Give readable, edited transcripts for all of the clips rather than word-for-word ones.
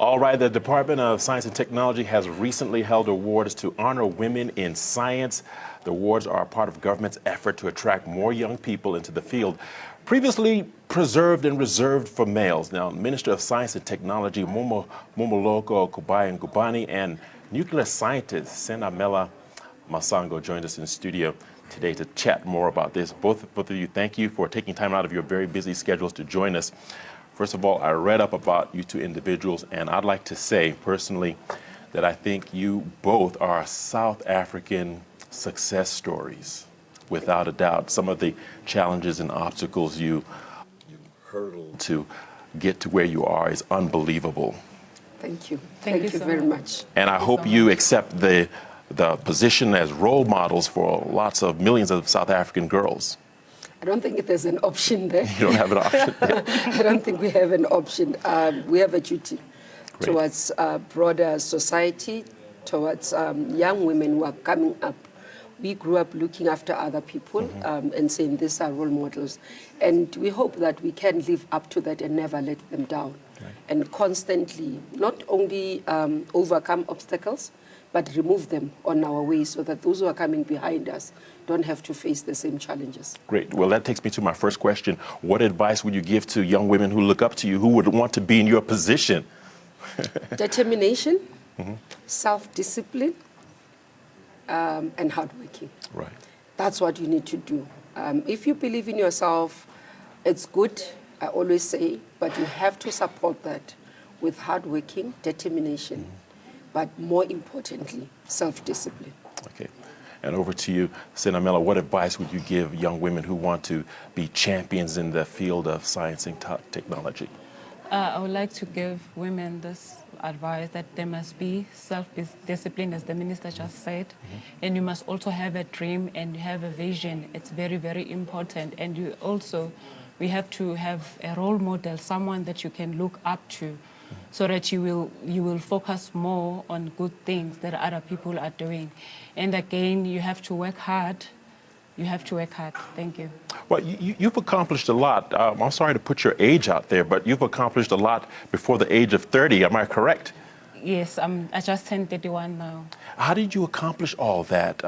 All right, the Department of Science and Technology has recently held awards to honor women in science. The awards are a part of government's effort to attract more young people into the field, previously preserved and reserved for males. Now, Minister of Science and Technology Momoloko Kubayi-Ngubane and nuclear scientist Senamela Masango joined us in the studio today to chat more about this. Both of you, thank you for taking time out of your very busy schedules to join us. First of all, I read up about you two individuals, and I'd like to say personally that I think you both are South African success stories, without a doubt. Some of the challenges and obstacles you hurdled to get to where you are is unbelievable. Thank you. Thank you very much. And I hope you accept the position as role models for lots of millions of South African girls. I don't think there's an option there. You don't have an option there. I don't think we have an option. We have a duty towards broader society, towards young women who are coming up. We grew up looking after other people and saying these are role models. And we hope that we can live up to that and never let them down. Right. And constantly, not only overcome obstacles, but remove them on our way so that those who are coming behind us don't have to face the same challenges. Great. Well, that takes me to my first question. What advice would you give to young women who look up to you, who would want to be in your position? Determination, self-discipline, and hardworking. Right. That's what you need to do. If you believe in yourself, it's good, I always say, but you have to support that with hardworking, determination, but more importantly, self-discipline. Okay. And over to you, Senamela, what advice would you give young women who want to be champions in the field of science and technology? I would like to give women this advice that there must be self-discipline, as the minister just said, and you must also have a dream and have a vision. It's very, very important. And we have to have a role model, someone that you can look up to, so that you will focus more on good things that other people are doing. And again, you have to work hard. You have to work hard. Thank you. Well, you've accomplished a lot. I'm sorry to put your age out there, but you've accomplished a lot before the age of 30. Am I correct? Yes, I just turned 31 now. How did you accomplish all that?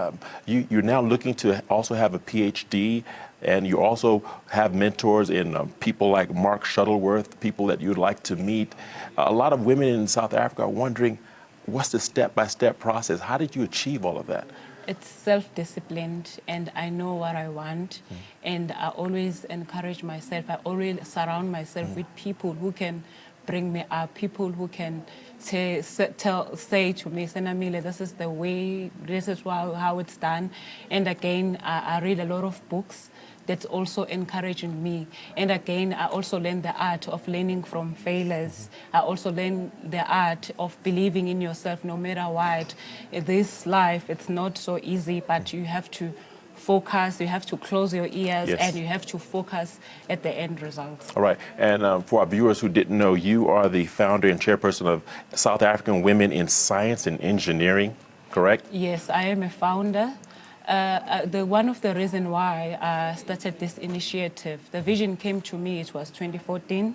You're now looking to also have a PhD, and you also have mentors in people like Mark Shuttleworth, people that you'd like to meet. A lot of women in South Africa are wondering, what's the step-by-step process? How did you achieve all of that? It's self-disciplined, and I know what I want, and I always encourage myself. I always surround myself with people who can bring me up, people who can say to me, Senamile, this is the way, this is how it's done. And again, I read a lot of books that's also encouraging me. And again, I also learn the art of learning from failures. I also learn the art of believing in yourself no matter what. This life, it's not so easy, but you have to focus, you have to close your ears, and you have to focus at the end results. All right, and for our viewers who didn't know, you are the founder and chairperson of South African Women in Science and Engineering, correct? Yes, I am a founder. One of the reasons why I started this initiative, the vision came to me, it was 2014.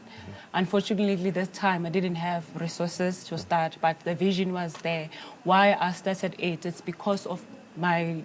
Unfortunately, this time I didn't have resources to start, but the vision was there. Why I started it, it's because of my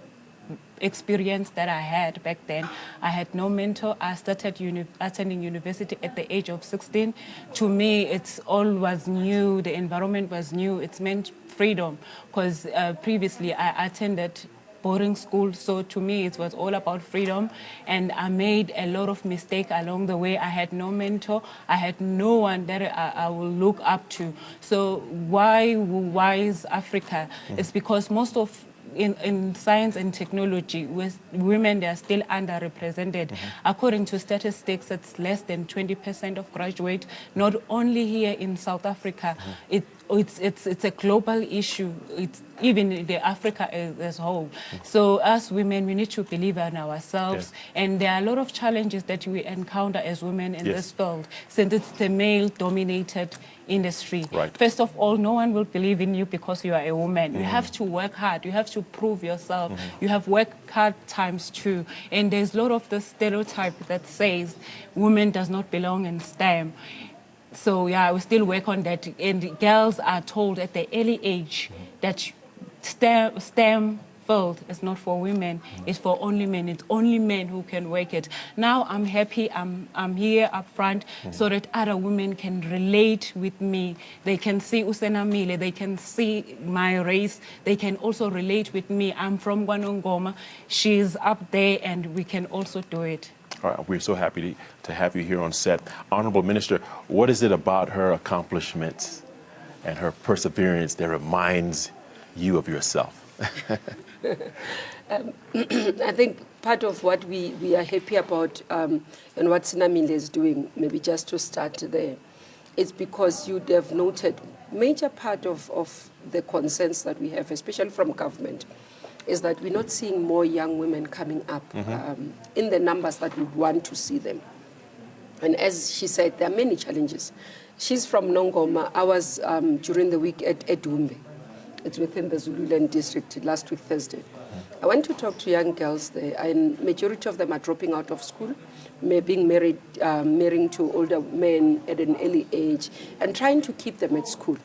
experience that I had back then. I had no mentor. I started attending university at the age of 16. To me, it's all was new. The environment was new. It meant freedom, because previously I attended boarding school, so to me it was all about freedom, and I made a lot of mistakes along the way. I had no mentor, I had no one that I will look up to. So why is Africa? It's because most of in science and technology, with women, they are still underrepresented. According to statistics, it's less than 20% of graduates, not only here in South Africa. It's a global issue. It's even in Africa as a whole. So as women, we need to believe in ourselves. And there are a lot of challenges that we encounter as women in this field, since it's the male-dominated industry. First of all, no one will believe in you because you are a woman. You have to work hard. You have to prove yourself. You have worked hard times two. And there's a lot of the stereotype that says women does not belong in STEM. So yeah, we still work on that. And girls are told at the early age that STEM field is not for women, it's for only men. It's only men who can work it. Now I'm happy I'm here up front so that other women can relate with me. They can see Usena Mile, they can see my race, they can also relate with me. I'm from KubayiNgubane, she's up there, and we can also do it. All right, we're so happy to have you here on set. Honorable Minister, what is it about her accomplishments and her perseverance that reminds you of yourself? I think part of what we are happy about and what Sinamile is doing, maybe just to start there, is because you'd have noted major part of the concerns that we have, especially from government, is that we're not seeing more young women coming up in the numbers that we want to see them. And as she said, there are many challenges. She's from Nongoma. I was during the week at Edumbe. It's within the Zululand district, last week Thursday. I went to talk to young girls there, and majority of them are dropping out of school, being married, marrying to older men at an early age, and trying to keep them at school.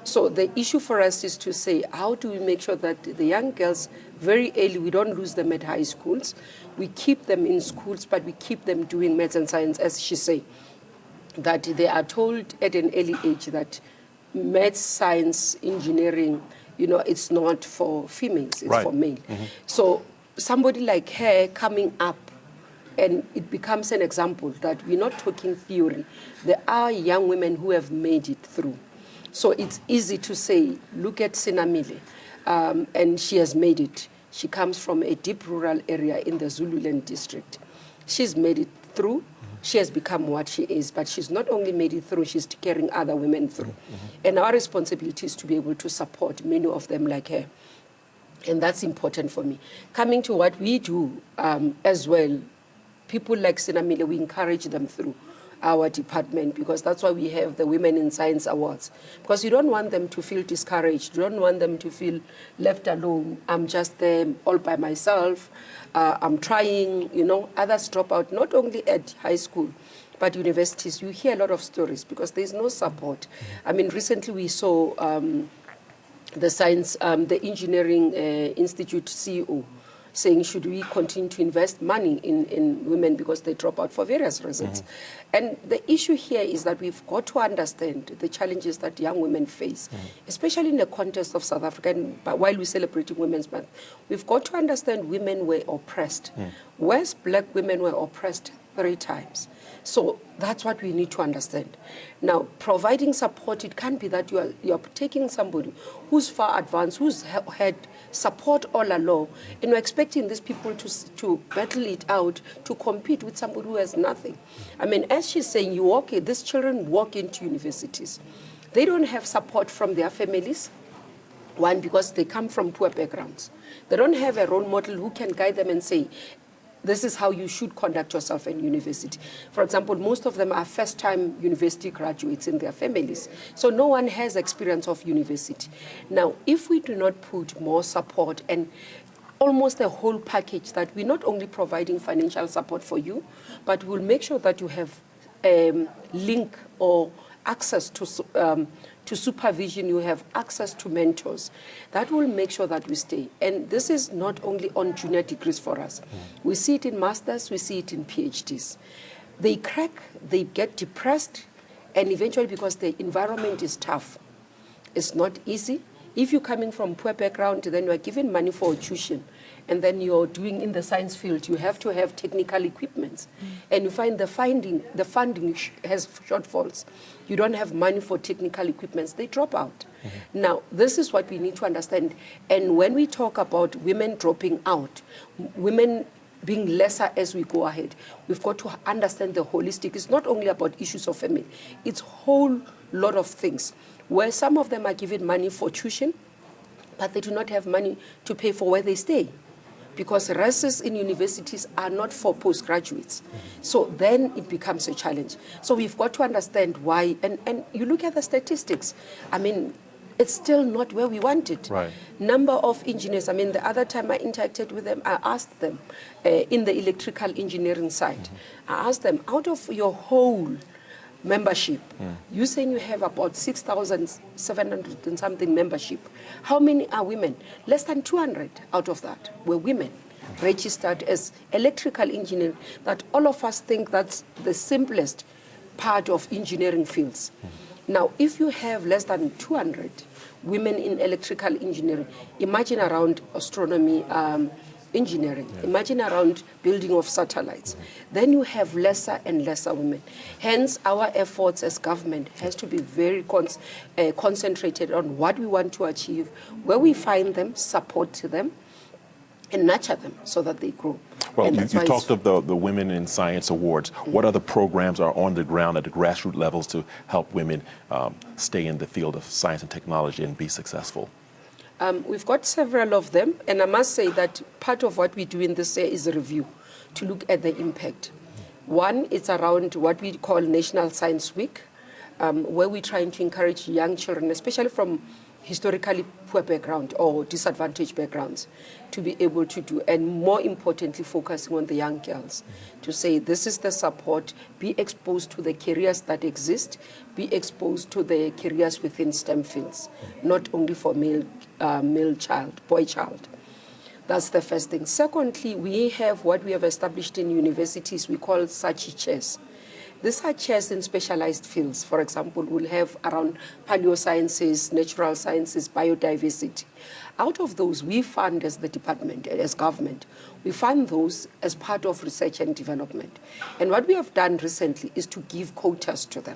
So the issue for us is to say, how do we make sure that the young girls, very early, we don't lose them at high schools. We keep them in schools, but we keep them doing maths and science, as she say, that they are told at an early age that maths, science, engineering, you know, it's not for females, it's for male. So somebody like her coming up, and it becomes an example that we're not talking theory. There are young women who have made it through. So it's easy to say, look at Sinamile, and she has made it. She comes from a deep rural area in the Zululand district. She's made it through. She has become what she is, but she's not only made it through, she's carrying other women through. And our responsibility is to be able to support many of them like her. And that's important for me. Coming to what we do as well, people like Sinamile, we encourage them through our department, because that's why we have the Women in Science Awards. Because you don't want them to feel discouraged. You don't want them to feel left alone. I'm just there all by myself. I'm trying, you know, others drop out, not only at high school, but universities. You hear a lot of stories because there's no support. I mean, recently we saw the science, the engineering institute CEO saying, should we continue to invest money in women because they drop out for various reasons? And the issue here is that we've got to understand the challenges that young women face, especially in the context of South Africa. And while we're celebrating Women's Month, we've got to understand women were oppressed. West black women were oppressed 3 times. So that's what we need to understand. Now, providing support, it can't be that you're taking somebody who's far advanced, who's had support all along, and you're expecting these people to battle it out, to compete with somebody who has nothing. I mean, as she's saying, these children walk into universities. They don't have support from their families. One, because they come from poor backgrounds. They don't have a role model who can guide them and say, this is how you should conduct yourself in university. For example, most of them are first-time university graduates in their families. So no one has experience of university. Now, if we do not put more support and almost a whole package, that we're not only providing financial support for you, but we'll make sure that you have link or access to supervision, you have access to mentors. That will make sure that we stay. And this is not only on junior degrees for us. We see it in masters, we see it in PhDs. They crack, they get depressed, and eventually, because the environment is tough, it's not easy. If you're coming from poor background, then you're given money for tuition, and then you're doing in the science field, you have to have technical equipments. And you find the funding has shortfalls. You don't have money for technical equipments, they drop out. Now, this is what we need to understand. And when we talk about women dropping out, women being lesser as we go ahead, we've got to understand the holistic. It's not only about issues of family, it's a whole lot of things, where some of them are given money for tuition, but they do not have money to pay for where they stay, because races in universities are not for postgraduates. So then it becomes a challenge. So we've got to understand why, and you look at the statistics, I mean, it's still not where we want it. Number of engineers, I mean, the other time I interacted with them, I asked them, in the electrical engineering side, I asked them, out of your whole membership. You're saying you have about 6,700 and something membership. How many are women? Less than 200 out of that were women registered as electrical engineering, that all of us think that's the simplest part of engineering fields. Now, if you have less than 200 women in electrical engineering, imagine around astronomy, engineering, imagine around building of satellites, then you have lesser and lesser women. Hence, our efforts as government has to be very concentrated on what we want to achieve, where we find them, support them, and nurture them so that they grow. Well, you talked of the Women in Science Awards. What other programs are on the ground at the grassroots levels to help women stay in the field of science and technology and be successful? We've got several of them, and I must say that part of what we do in this year is a review to look at the impact. One, it's around what we call National Science Week, where we're trying to encourage young children, especially from historically poor background or disadvantaged backgrounds, to be able to do, and more importantly, focusing on the young girls, to say this is the support, be exposed to the careers that exist, be exposed to the careers within STEM fields, not only for boy child. That's the first thing. Secondly, we have what we have established in universities we call Sachi chairs. These are chairs in specialized fields. For example, we'll have around paleosciences, natural sciences, biodiversity. Out of those, we fund as the department, as government, we fund those as part of research and development. And what we have done recently is to give quotas to them.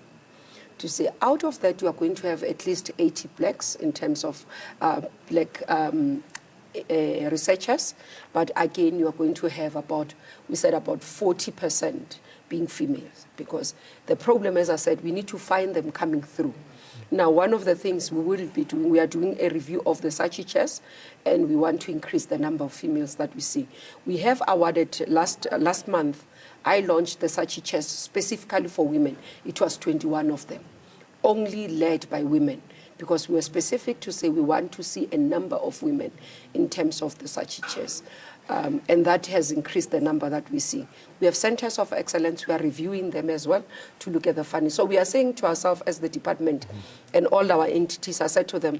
To say, out of that, you are going to have at least 80 blacks in terms of black researchers. But again, you are going to have about, we said about 40% being females. Because the problem, as I said, we need to find them coming through. Now, one of the things we will be doing, we are doing a review of the Sachi chairs, and we want to increase the number of females that we see. We have awarded, last month, I launched the Sachi chairs specifically for women. It was 21 of them, only led by women, because we were specific to say we want to see a number of women in terms of the Sachi chairs. And that has increased the number that we see. We have centers of excellence. We are reviewing them as well to look at the funding. So we are saying to ourselves as the department and all our entities, I said to them,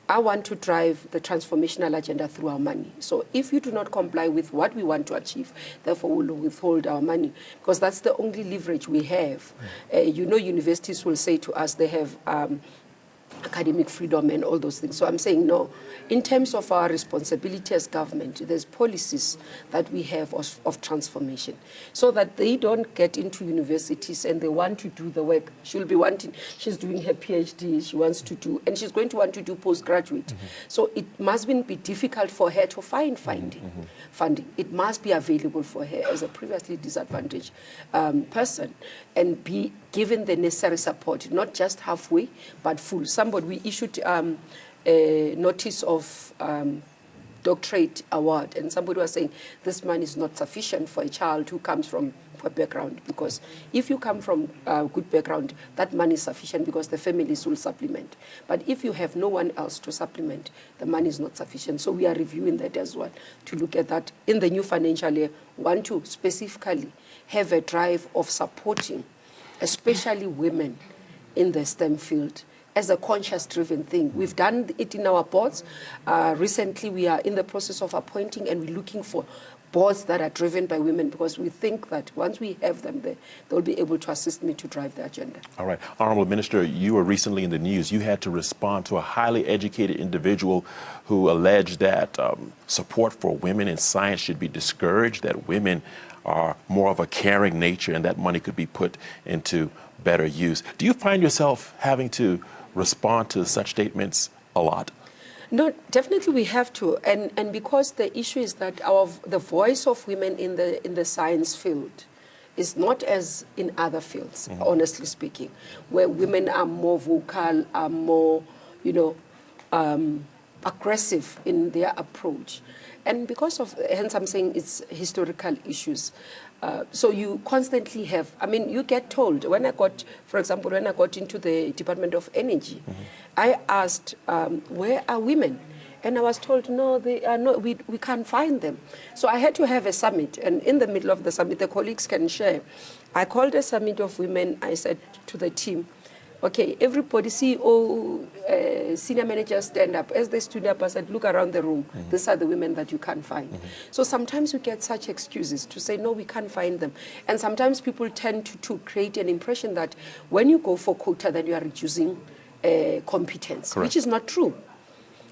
I want to drive the transformational agenda through our money. So if you do not comply with what we want to achieve, therefore we'll withhold our money, because that's the only leverage we have. You know, universities will say to us they have academic freedom and all those things. So I'm saying no. In terms of our responsibility as government, there's policies that we have of transformation, so that they don't get into universities and they want to do the work. She's doing her PhD, she wants to do, and she's going to want to do postgraduate. So it must be difficult for her to find funding. It must be available for her as a previously disadvantaged person, and be given the necessary support, not just halfway, but full. We issued a notice of doctorate award, and somebody was saying this money is not sufficient for a child who comes from poor background, because if you come from a good background, that money is sufficient because the families will supplement. But if you have no one else to supplement, the money is not sufficient. So we are reviewing that as well to look at that in the new financial year. Want to specifically have a drive of supporting, especially women in the STEM field, as a conscious-driven thing. We've done it in our boards. Recently, we are in the process of appointing, and we're looking for boards that are driven by women, because we think that once we have them there, they'll be able to assist me to drive the agenda. All right. Honorable Minister, you were recently in the news. You had to respond to a highly educated individual who alleged that support for women in science should be discouraged, that women are more of a caring nature, and that money could be put into better use. Do you find yourself having to respond to such statements a lot? No, definitely we have to, and because the issue is that the voice of women in the science field is not as in other fields, honestly speaking, where women are more vocal, are more, aggressive in their approach. And because of, hence I'm saying it's historical issues. So you constantly have, you get told, for example, when I got into the Department of Energy, I asked, where are women? And I was told, no, they are not, we can't find them. So I had to have a summit. And in the middle of the summit, the colleagues can share. I called a summit of women. I said to the team, okay, everybody, CEO, senior managers stand up. As they stood up, I said, look around the room. These are the women that you can't find. So sometimes we get such excuses to say, no, we can't find them. And sometimes people tend to create an impression that when you go for quota, then you are reducing competence, Correct. which is not true.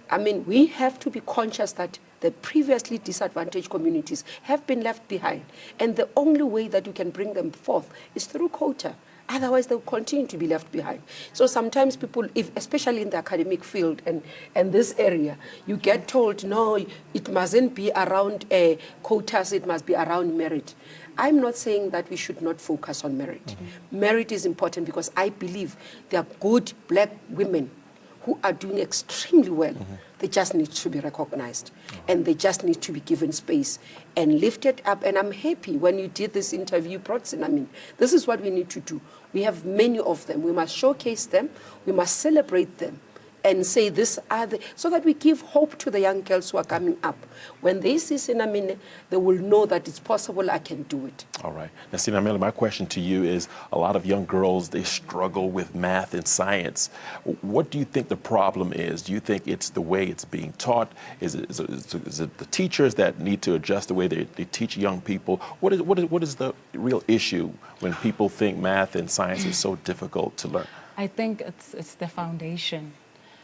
I mean, we have to be conscious that the previously disadvantaged communities have been left behind. And the only way that you can bring them forth is through quota. Otherwise, they'll continue to be left behind. So sometimes people, especially in the academic field and this area, you get told, no, it mustn't be around quotas, it must be around merit. I'm not saying that we should not focus on merit. Merit is important because I believe there are good black women who are doing extremely well. They just need to be recognized. And they just need to be given space and lifted up. And I'm happy when you did this interview, I mean, this is what we need to do. We have many of them. We must showcase them. We must celebrate them and say this are the, so that we give hope to the young girls who are coming up. When they see Sinamine, they will know that it's possible, I can do it. All right. Now, Sinamile, my question to you is, a lot of young girls, they struggle with math and science. What do you think the problem is? Do you think it's the way it's being taught? Is it the teachers that need to adjust the way they teach young people? What is the real issue when people think math and science is so difficult to learn? I think it's the foundation.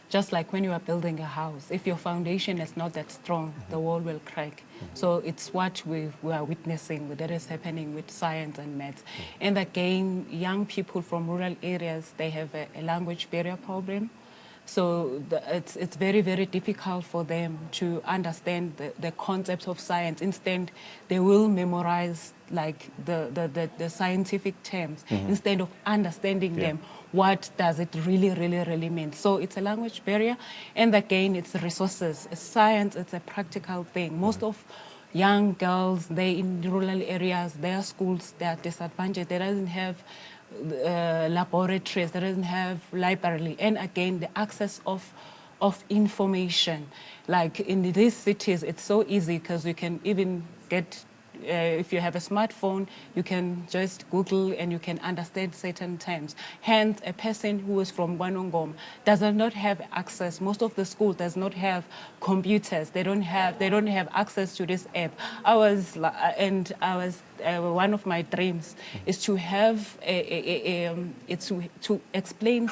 Just like when you are building a house, if your foundation is not that strong, the wall will crack. So it's what we are witnessing that is happening with science and maths. And again, young people from rural areas, they have a language barrier problem. So it's very, very difficult for them to understand the concepts of science. Instead, they will memorize like the scientific terms instead of understanding them. What does it really mean? So it's a language barrier, and again, it's resources. Science, it's a practical thing. Most of young girls, they in rural areas, their schools, they are disadvantaged. They doesn't have laboratories, they doesn't have library, and again, the access of information. Like in these cities, it's so easy because you can even get if you have a smartphone, you can just Google and you can understand certain terms. Hence, a person who is from Wanongom does not have access. Most of the schools does not have computers. They don't have access to this app. One of my dreams is to have to explain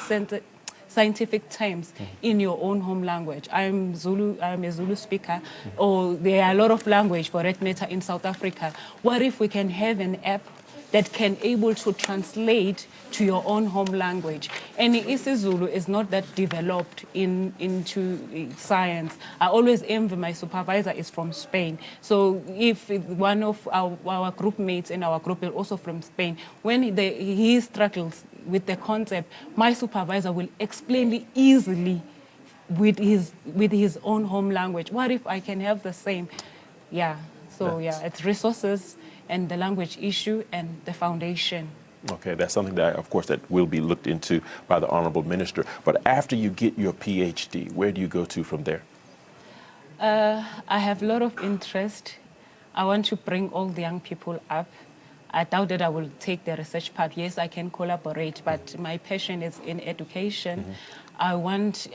scientific terms in your own home language. I'm a Zulu speaker, or there are a lot of language for that matter in South Africa. What if we can have an app that can able to translate to your own home language? And isiZulu is not that developed into science. I always envy my supervisor is from Spain. So if one of our group mates in our group is also from Spain, when he struggles with the concept, my supervisor will explain it easily with his own home language. What if I can have the same? Yeah. So it's resources and the language issue and the foundation. Okay, that's something that, of course, that will be looked into by the Honorable Minister. But after you get your PhD, where do you go to from there? I have a lot of interest. I want to bring all the young people up. I doubt that I will take the research part. Yes, I can collaborate, but my passion is in education. I want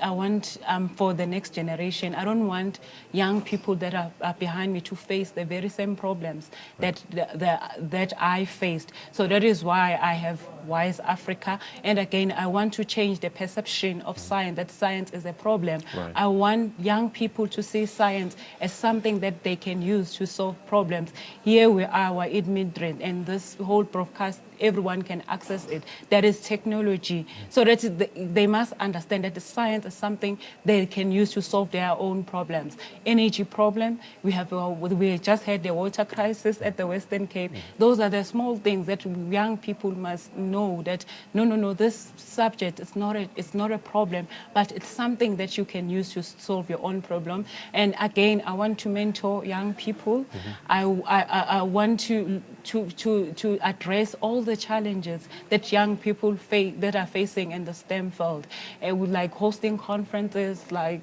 for the next generation, I don't want young people that are behind me to face the very same problems that I faced. So that is why I have Wise Africa. And again, I want to change the perception of science, that science is a problem. Right. I want young people to see science as something that they can use to solve problems. Here we are, we're immigrant, and this whole broadcast, everyone can access it. That is technology. So that they must understand that the science is something they can use to solve their own problems. Energy problem, we just had the water crisis at the Western Cape. Those are the small things that young people must know, that no, this subject is not a problem, but it's something that you can use to solve your own problem. And again, I want to mentor young people. I want to address all the challenges that young people that are facing in the STEM field, with like hosting conferences, like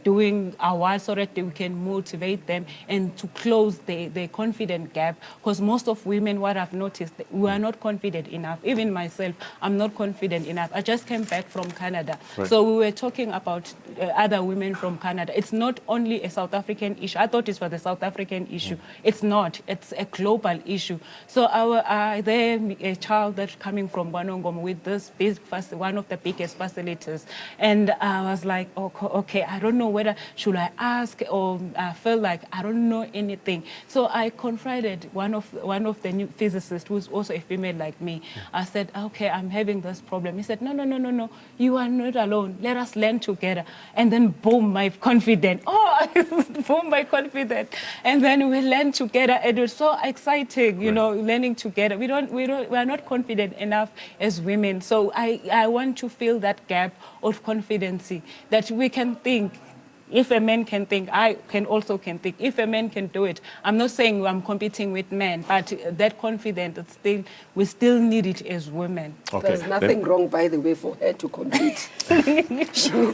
doing awards so that we can motivate them and to close the confident gap. Because most of women, what I've noticed, we are not confident enough. Even myself, I'm not confident enough. I just came back from Canada. Right. So we were talking about other women from Canada. It's not only a South African issue. I thought it was a South African issue. It's not. It's a global issue. So there a child that's coming from Wanongom with this big, one of the biggest facilities. And I was like, okay, I don't know whether should I ask, or I felt like I don't know anything. So I confided one of the new physicists, who's also a female like me. I said, okay, I'm having this problem. He said, no, you are not alone. Let us learn together. And then boom, my confidence. Boom, my confidence. And then we learned together. It was so exciting, you know, learning together. We are not confident enough as women. So I want to fill that gap of confidence, that we can think. If a man can think, I can also think. If a man can do it, I'm not saying I'm competing with men, but that confidence, we still need it as women. Okay. There's nothing wrong, by the way, for her to compete.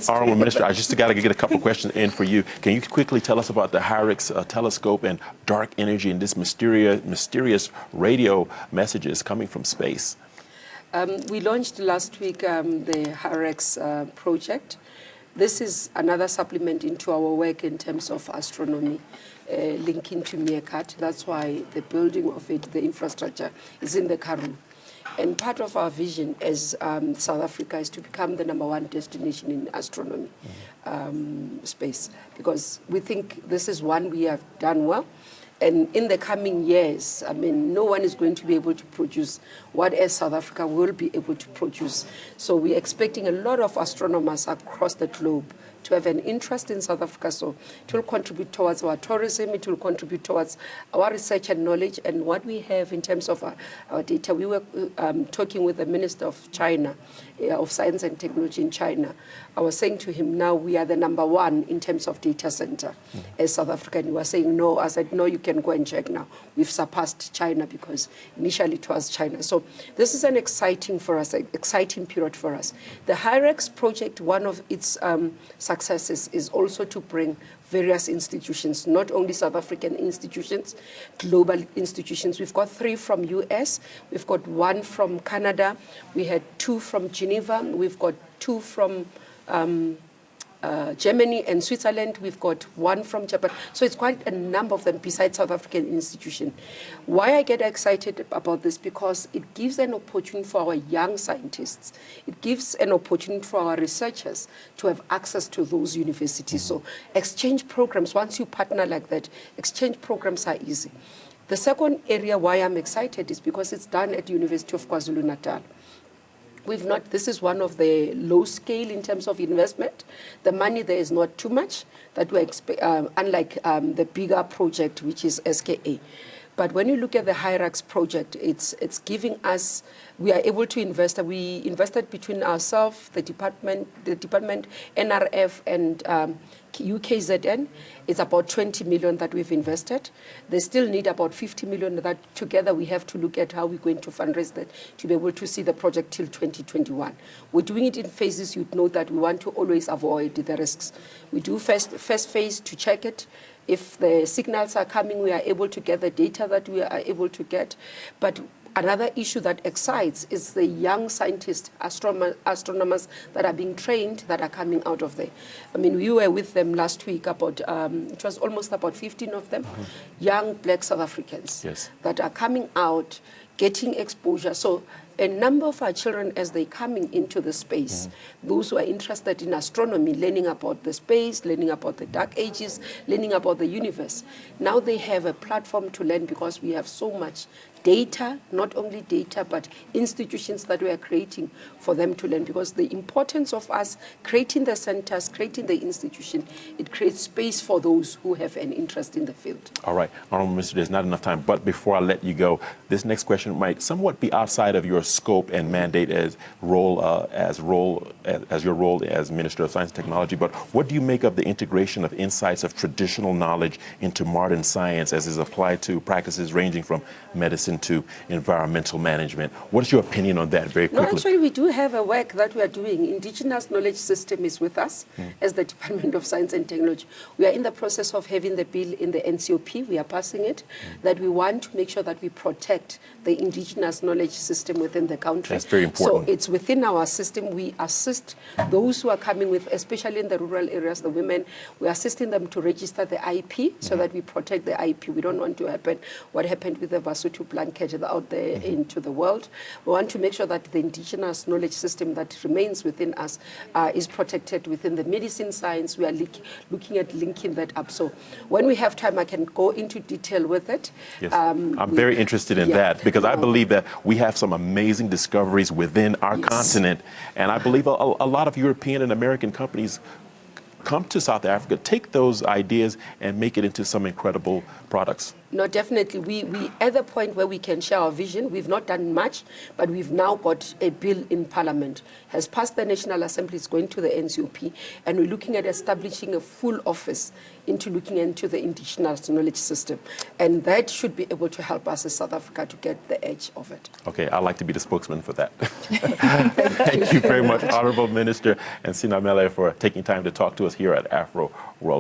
Honorable Minister, I just got to get a couple questions in for you. Can you quickly tell us about the Herricks telescope and dark energy and this mysterious radio messages coming from space? We launched last week the Herricks project. This is another supplement into our work in terms of astronomy, linking to Meerkat. That's why the building of it, the infrastructure, is in the Karoo. And part of our vision as South Africa is to become the #1 destination in astronomy space, because we think this is one we have done well. And in the coming years, I mean, no one is going to be able to produce what as South Africa will be able to produce. So we're expecting a lot of astronomers across the globe to have an interest in South Africa. So it will contribute towards our tourism, it will contribute towards our research and knowledge and what we have in terms of our data. We were talking with the Minister of China, of Science and Technology in China. I was saying to him, now we are the #1 in terms of data center as South Africa. And he was saying, no. I said, no, you can go and check now. We've surpassed China, because initially it was China. So this is an exciting for us, an exciting period for us. The Herricks project, one of its successes is also to bring various institutions, not only South African institutions, global institutions. We've got 3 from US, we've got 1 from Canada, we had 2 from Geneva, we've got 2 from Germany and Switzerland, we've got 1 from Japan. So it's quite a number of them besides South African institution. Why I get excited about this, because it gives an opportunity for our young scientists. It gives an opportunity for our researchers to have access to those universities. So exchange programs, once you partner like that, exchange programs are easy. The second area why I'm excited is because it's done at the University of KwaZulu-Natal. This is one of the low scale in terms of investment. The money there is not too much, that we expect, unlike the bigger project, which is SKA. But when you look at the Herricks project, it's giving us, we are able to invest. We invested between ourselves, the department, NRF, and UKZN. It's about 20 million that we've invested. They still need about 50 million that together we have to look at how we're going to fundraise that to be able to see the project till 2021. We're doing it in phases. You'd know that we want to always avoid the risks. We do first phase to check it. If the signals are coming, we are able to get the data that we are able to get. But another issue that excites is the young scientists, astronomers that are being trained that are coming out of there. I mean, we were with them last week, about it was almost about 15 of them, young black South Africans that are coming out, getting exposure. So a number of our children, as they're coming into the space, those who are interested in astronomy, learning about the space, learning about the dark ages, learning about the universe, now they have a platform to learn, because we have so much data, not only data, but institutions that we are creating for them to learn. Because the importance of us creating the centers, creating the institution, it creates space for those who have an interest in the field. All right, Honorable Minister, there's not enough time, but before I let you go, this next question might somewhat be outside of your scope and mandate as your role as Minister of Science and Technology, but what do you make of the integration of insights of traditional knowledge into modern science as is applied to practices ranging from medicine gets into environmental management. What is your opinion on that very quickly? No, actually, we do have a work that we are doing. Indigenous Knowledge System is with us as the Department of Science and Technology. We are in the process of having the bill in the NCOP. We are passing it, that we want to make sure that we protect the indigenous knowledge system within the country. That's very important. So it's within our system. We assist those who are coming with, especially in the rural areas, the women, we're assisting them to register the IP so that we protect the IP. We don't want to happen what happened with the Basotho blanket out there into the world. We want to make sure that the indigenous knowledge system that remains within us is protected within the medicine science. We are looking at linking that up. So when we have time, I can go into detail with it. Yes. I'm very interested in that because I believe that we have some amazing discoveries within our continent, and I believe a lot of European and American companies come to South Africa, take those ideas and make it into some incredible products. No, definitely. We at the point where we can share our vision. We've not done much, but we've now got a bill in Parliament. Has passed the National Assembly, it's going to the NCOP, and we're looking at establishing a full office into looking into the indigenous knowledge system. And that should be able to help us as South Africa to get the edge of it. Okay, I'd like to be the spokesman for that. Thank you very much, Honorable Minister and Sinamele, for taking time to talk to us here at Afro World.